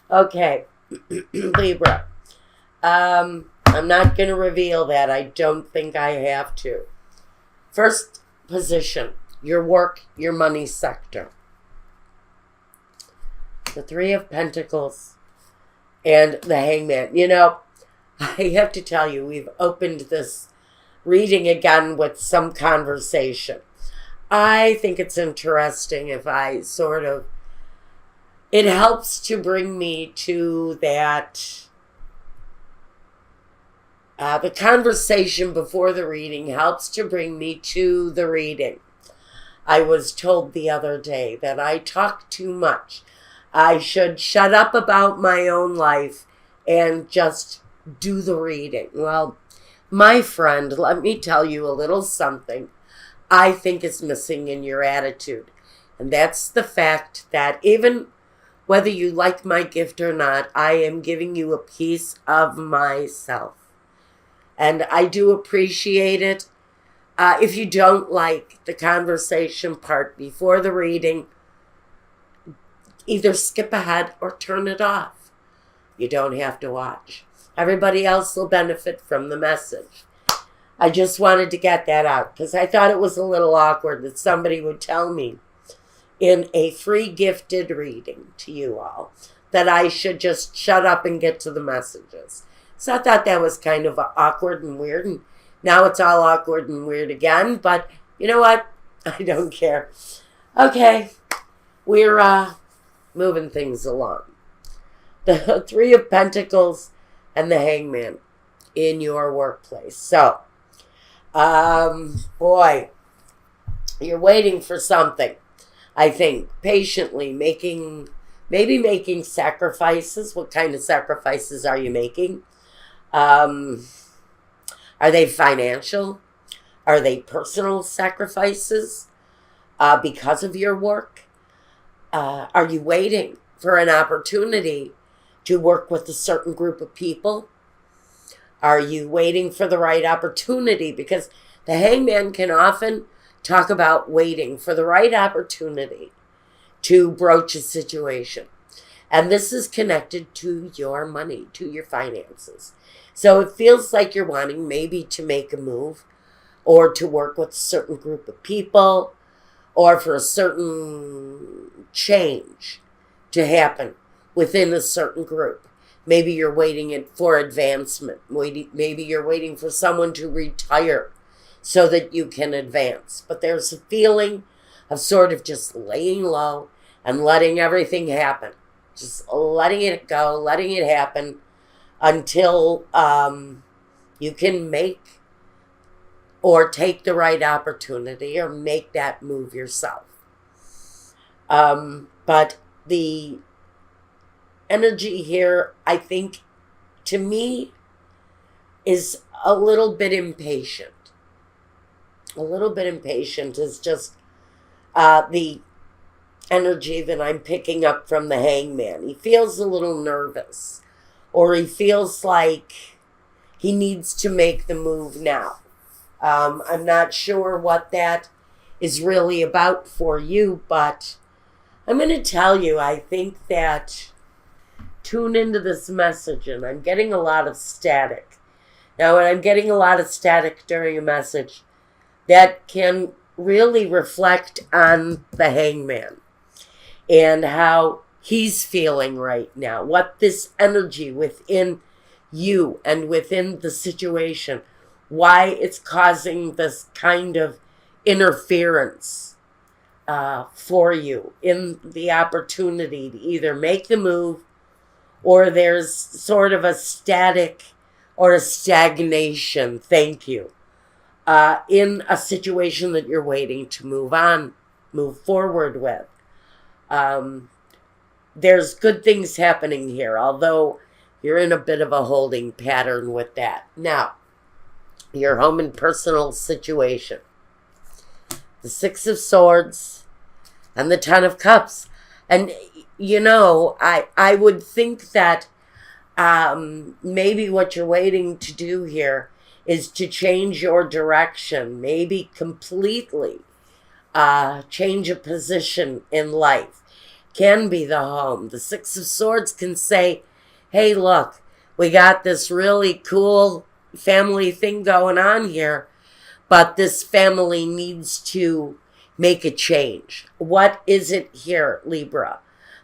Okay, Libra. I'm not going to reveal that. I don't think I have to. First position, your work, your money sector. The Three of Pentacles and the Hangman. You know, I have to tell you, we've opened this reading again with some conversation. I think it's interesting if I it helps to bring me to that. The conversation before the reading helps to bring me to the reading. I was told the other day that I talk too much. I should shut up about my own life and just do the reading. Well, my friend, let me tell you a little something I think is missing in your attitude. And that's the fact that even whether you like my gift or not, I am giving you a piece of myself. And I do appreciate it. If you don't like the conversation part before the reading, either skip ahead or turn it off. You don't have to watch. Everybody else will benefit from the message. I just wanted to get that out because I thought it was a little awkward that somebody would tell me in a free gifted reading to you all that I should just shut up and get to the messages. So I thought that was kind of awkward and weird. And now it's all awkward and weird again. But you know what? I don't care. Okay. We're moving things along. The Three of Pentacles and the Hangman in your workplace. So, boy, you're waiting for something. I think patiently maybe making sacrifices. What kind of sacrifices are you making? Are they financial? Are they personal sacrifices because of your work? Are you waiting for an opportunity to work with a certain group of people? Are you waiting for the right opportunity? Because the Hangman can often talk about waiting for the right opportunity to broach a situation. And this is connected to your money, to your finances. So it feels like you're wanting maybe to make a move or to work with a certain group of people or for a certain change to happen within a certain group. Maybe you're waiting for advancement. Maybe you're waiting for someone to retire so that you can advance. But there's a feeling of sort of just laying low and letting everything happen. Just letting it go, letting it happen until you can make or take the right opportunity or make that move yourself. But the energy here, I think, to me, is a little bit impatient. A little bit impatient is just the energy that I'm picking up from the Hangman. He feels a little nervous, or he feels like he needs to make the move now. I'm not sure what that is really about for you, but I'm going to tell you, I think that tune into this message, and I'm getting a lot of static. Now, when I'm getting a lot of static during a message, that can really reflect on the Hangman and how he's feeling right now, what this energy within you and within the situation, why it's causing this kind of interference for you in the opportunity to either make the move or there's sort of a static or a stagnation, thank you, in a situation that you're waiting to move forward with. There's good things happening here, although you're in a bit of a holding pattern with that. Now, your home and personal situation. The Six of Swords and the Ten of Cups. And, you know, I would think that maybe what you're waiting to do here is to change your direction, maybe completely change a position in life. can be the home. The Six of Swords can say, hey, look, we got this really cool family thing going on here, but this family needs to make a change. What is it here, Libra,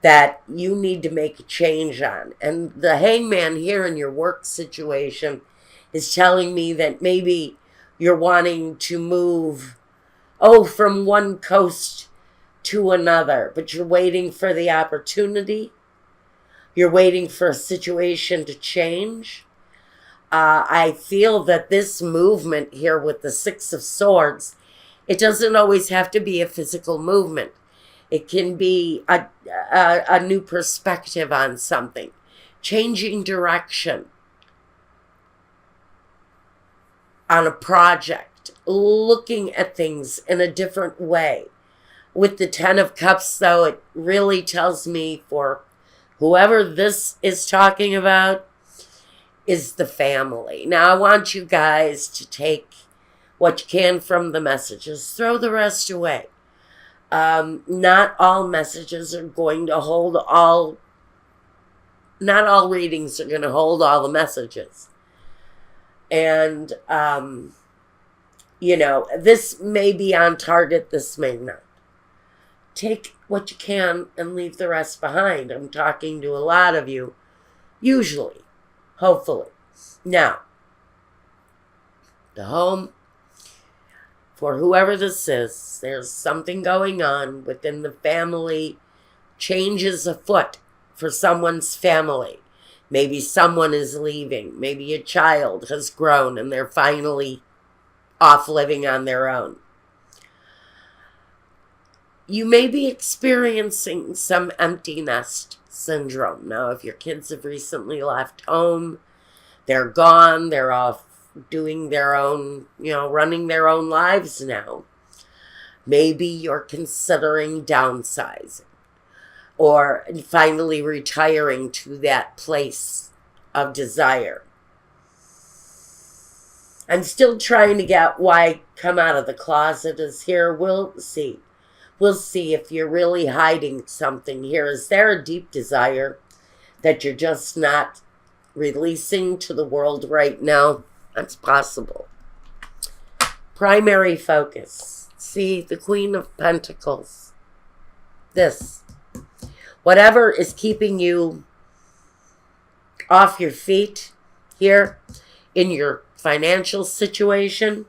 that you need to make a change on? And the Hangman here in your work situation is telling me that maybe you're wanting to move, from one coast to another, but you're waiting for the opportunity. You're waiting for a situation to change. I feel that this movement here with the Six of Swords, it doesn't always have to be a physical movement. It can be a new perspective on something, changing direction on a project, looking at things in a different way. With the Ten of Cups, though, it really tells me for whoever this is talking about is the family. Now, I want you guys to take what you can from the messages. Throw the rest away. Not all messages are going to hold all... Not all readings are going to hold all the messages. And, this may be on target, this may not. Take what you can and leave the rest behind. I'm talking to a lot of you, usually, hopefully. Now, the home, for whoever this is, there's something going on within the family, changes afoot for someone's family. Maybe someone is leaving. Maybe a child has grown and they're finally off living on their own. You may be experiencing some empty nest syndrome. Now, if your kids have recently left home, they're gone, they're off doing their own, running their own lives now. Maybe you're considering downsizing or finally retiring to that place of desire. I'm still trying to get why come out of the closet is here. We'll see. We'll see if you're really hiding something here. Is there a deep desire that you're just not releasing to the world right now? That's possible. Primary focus. See, the Queen of Pentacles. This. Whatever is keeping you off your feet here in your financial situation,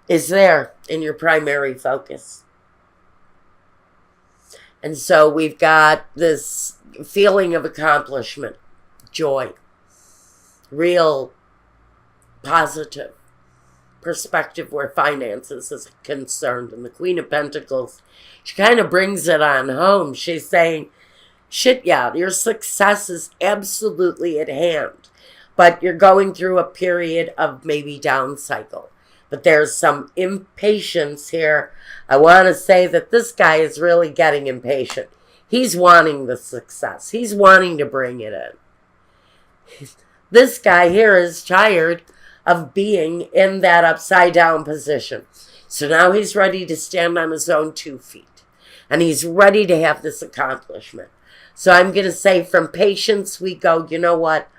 is there in your primary focus. And so we've got this feeling of accomplishment, joy, real positive perspective where finances is concerned. And the Queen of Pentacles, she kind of brings it on home. She's saying, shit, yeah, your success is absolutely at hand, but you're going through a period of maybe down cycle. But there's some impatience here. I want to say that this guy is really getting impatient. He's wanting the success. He's wanting to bring it in. This guy here is tired of being in that upside down position. So now he's ready to stand on his own 2 feet. And he's ready to have this accomplishment. So I'm going to say from patience we go, you know what?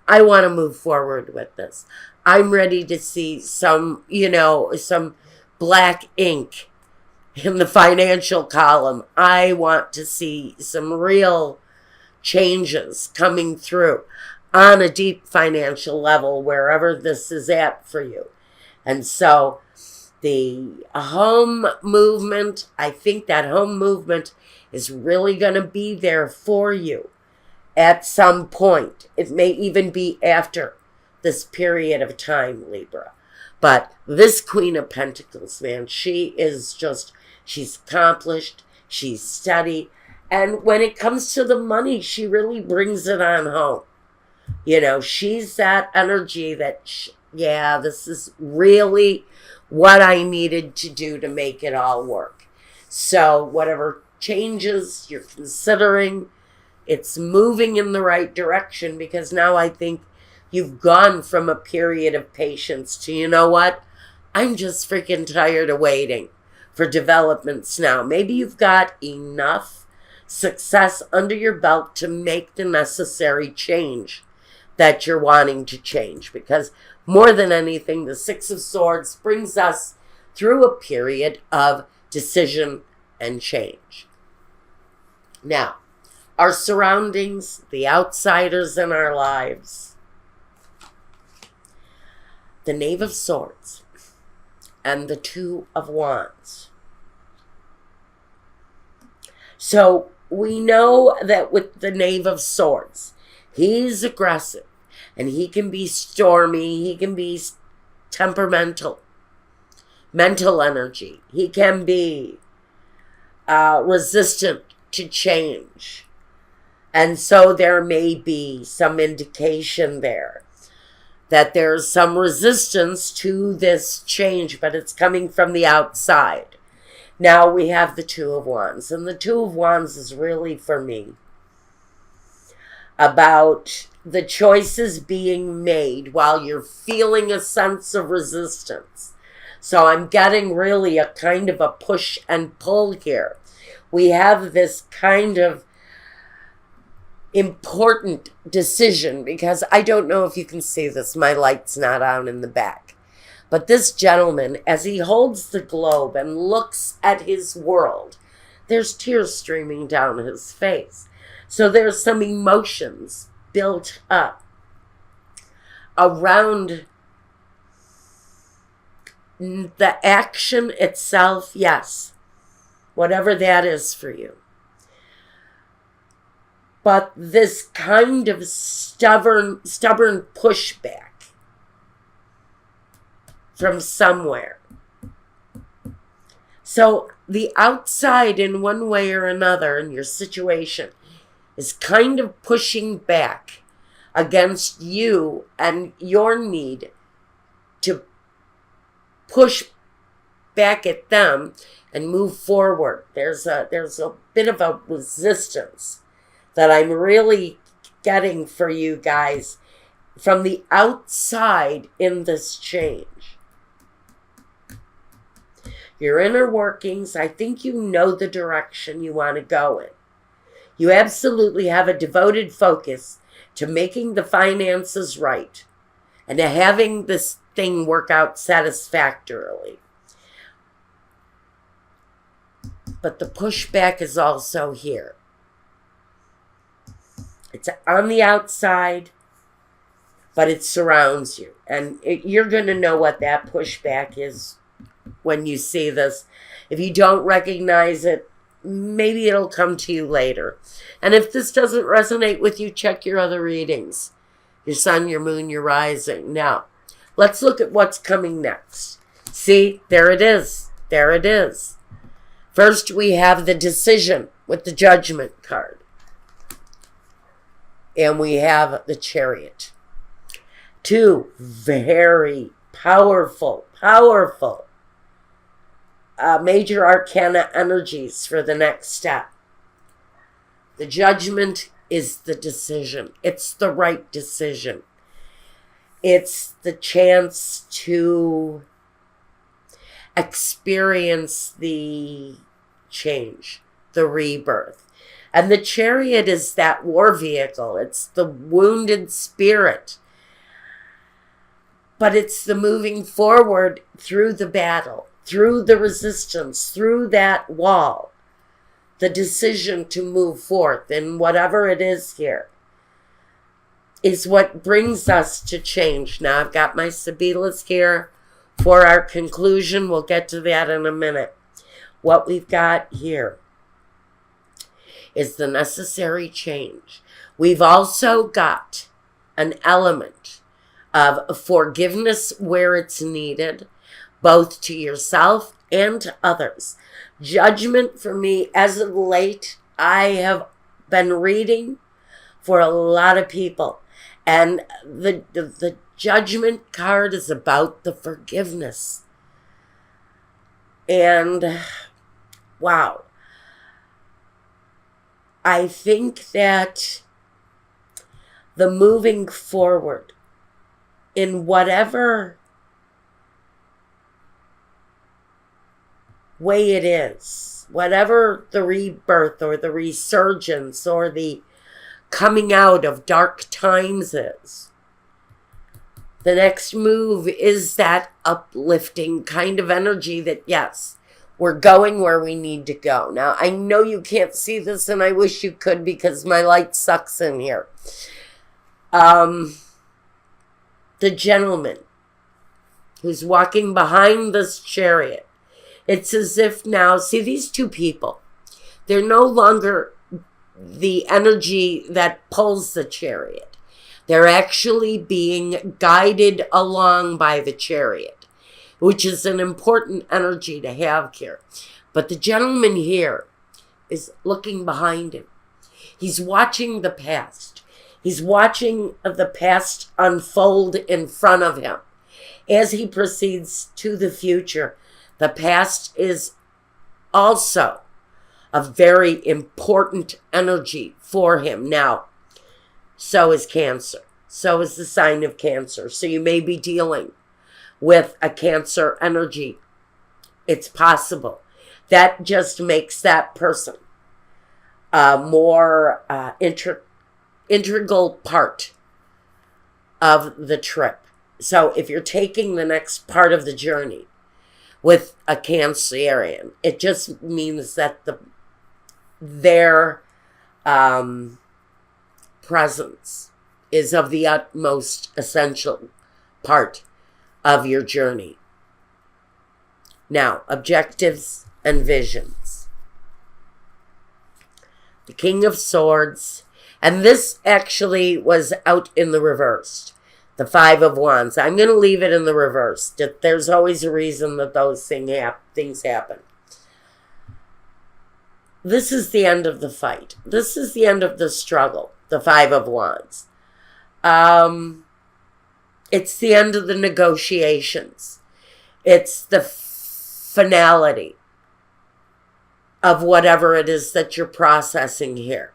I want to move forward with this. I'm ready to see some black ink in the financial column. I want to see some real changes coming through on a deep financial level, wherever this is at for you. And so the home movement, I think that home movement is really going to be there for you at some point. It may even be after this period of time, Libra. But this Queen of Pentacles, man, she's accomplished, she's steady. And when it comes to the money, she really brings it on home. She's that energy that, this is really what I needed to do to make it all work. So whatever changes you're considering, it's moving in the right direction, because now I think you've gone from a period of patience to, you know what? I'm just freaking tired of waiting for developments now. Maybe you've got enough success under your belt to make the necessary change that you're wanting to change. Because more than anything, the Six of Swords brings us through a period of decision and change. Now, our surroundings, the outsiders in our lives, the Knave of Swords, and the Two of Wands. So we know that with the Knave of Swords, he's aggressive and he can be stormy, he can be temperamental, mental energy. He can be resistant to change. And so there may be some indication there that there's some resistance to this change, but it's coming from the outside. Now we have the Two of Wands, and the Two of Wands is really, for me, about the choices being made while you're feeling a sense of resistance. So I'm getting really a kind of a push and pull here. We have this kind of important decision, because I don't know if you can see this, my light's not on in the back, but this gentleman, as he holds the globe and looks at his world, there's tears streaming down his face. So there's some emotions built up around the action itself. Yes, whatever that is for you. But this kind of stubborn pushback from somewhere. So the outside, in one way or another, in your situation, is kind of pushing back against you and your need to push back at them and move forward. There's a bit of a resistance that I'm really getting for you guys from the outside in this change. Your inner workings, I think you know the direction you want to go in. You absolutely have a devoted focus to making the finances right and to having this thing work out satisfactorily. But the pushback is also here. It's on the outside, but it surrounds you. And you're going to know what that pushback is when you see this. If you don't recognize it, maybe it'll come to you later. And if this doesn't resonate with you, check your other readings. Your sun, your moon, your rising. Now, let's look at what's coming next. See, there it is. There it is. First, we have the decision with the Judgment card. And we have the Chariot. Two very powerful major arcana energies for the next step. The Judgment is the decision. It's the right decision. It's the chance to experience the change, the rebirth. And the Chariot is that war vehicle. It's the wounded spirit. But it's the moving forward through the battle, through the resistance, through that wall. The decision to move forth in whatever it is here is what brings us to change. Now, I've got my Sibilas here for our conclusion. We'll get to that in a minute. What we've got here is the necessary change. We've also got an element of forgiveness where it's needed, both to yourself and to others. Judgment for me, as of late, I have been reading for a lot of people. And the Judgment card is about the forgiveness. And wow. I think that the moving forward in whatever way it is, whatever the rebirth or the resurgence or the coming out of dark times is, the next move is that uplifting kind of energy that, yes, we're going where we need to go. Now, I know you can't see this, and I wish you could because my light sucks in here. The gentleman who's walking behind this chariot, it's as if now, see these two people, they're no longer the energy that pulls the chariot. They're actually being guided along by the chariot, which is an important energy to have here. But the gentleman here is looking behind him. He's watching the past. He's watching the past unfold in front of him. As he proceeds to the future, the past is also a very important energy for him. Now, so is Cancer. So is the sign of Cancer. So you may be dealing with a Cancer energy. It's possible. That just makes that person a more integral part of the trip. So if you're taking the next part of the journey with a Cancerian, it just means that their presence is of the utmost essential part of your journey. Now, objectives and visions. The King of Swords, and this actually was out in the reversed. The Five of Wands. I'm going to leave it in the reverse. There's always a reason that those things happen. This is the end of the fight. This is the end of the struggle. The Five of Wands. It's the end of the negotiations. It's the finality of whatever it is that you're processing here.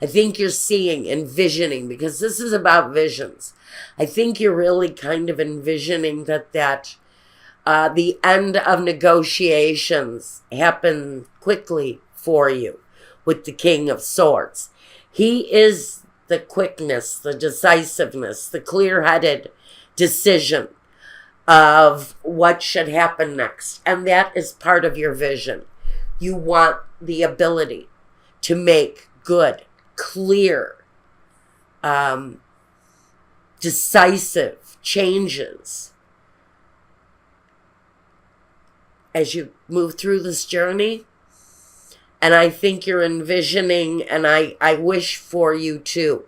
I think you're seeing, envisioning, because this is about visions. I think you're really kind of envisioning that the end of negotiations happen quickly for you with the King of Swords. He is the quickness, the decisiveness, the clear-headed decision of what should happen next. And that is part of your vision. You want the ability to make good, clear, decisive changes as you move through this journey. And I think you're envisioning, and I wish for you too,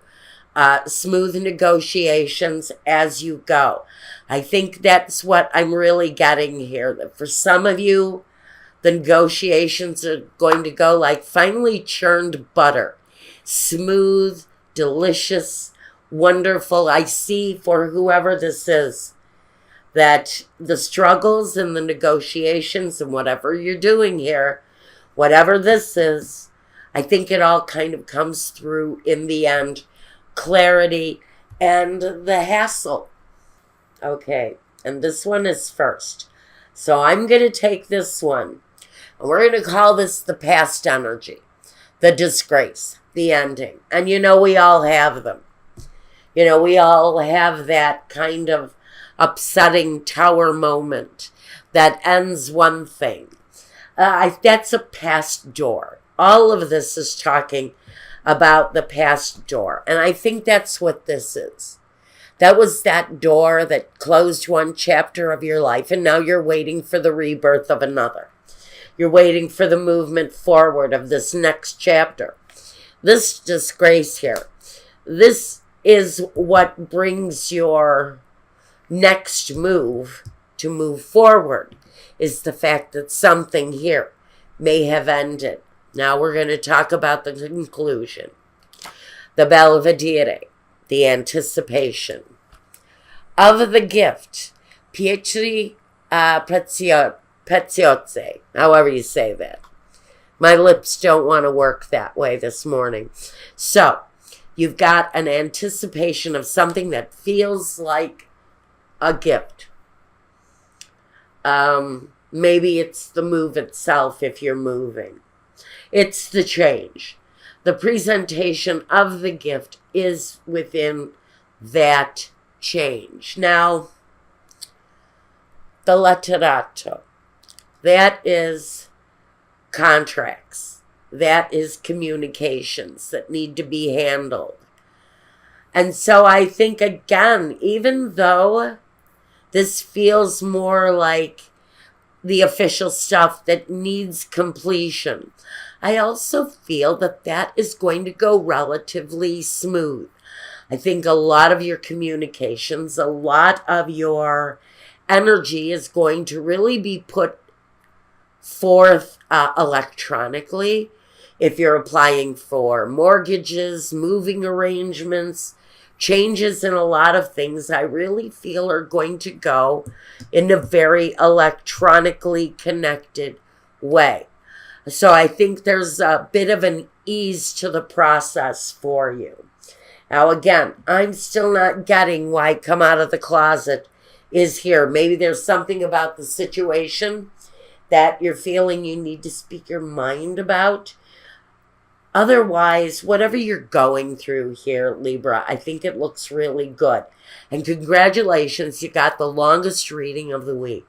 smooth negotiations as you go. I think that's what I'm really getting here. That for some of you, the negotiations are going to go like finely churned butter. Smooth, delicious, wonderful. I see for whoever this is that the struggles and the negotiations and whatever you're doing here, whatever this is, I think it all kind of comes through in the end. Clarity and the hassle. Okay, and this one is first. So I'm going to take this one, and we're going to call this the past energy, the disgrace, the ending. And you know we all have them. You know, we all have that kind of upsetting tower moment that ends one thing. That's a past door. All of this is talking about the past door. And I think that's what this is. That was that door that closed one chapter of your life, and now you're waiting for the rebirth of another. You're waiting for the movement forward of this next chapter. This disgrace here, this is what brings your next move to move forward, is the fact that something here may have ended. Now we're going to talk about the conclusion. The Belvedere, the anticipation of the gift. Pietri Preziose, however you say that. My lips don't want to work that way this morning. So, you've got an anticipation of something that feels like a gift. Maybe it's the move itself if you're moving. It's the change. The presentation of the gift is within that change. Now, the letterato, that is contracts. That is communications that need to be handled. And so I think, again, even though this feels more like the official stuff that needs completion, I also feel that that is going to go relatively smooth. I think a lot of your communications, a lot of your energy is going to really be put forth electronically. If you're applying for mortgages, moving arrangements, changes in a lot of things, I really feel are going to go in a very electronically connected way. So I think there's a bit of an ease to the process for you. Now, again, I'm still not getting why come out of the closet is here. Maybe there's something about the situation that you're feeling you need to speak your mind about. Otherwise, whatever you're going through here, Libra, I think it looks really good. And congratulations, you got the longest reading of the week.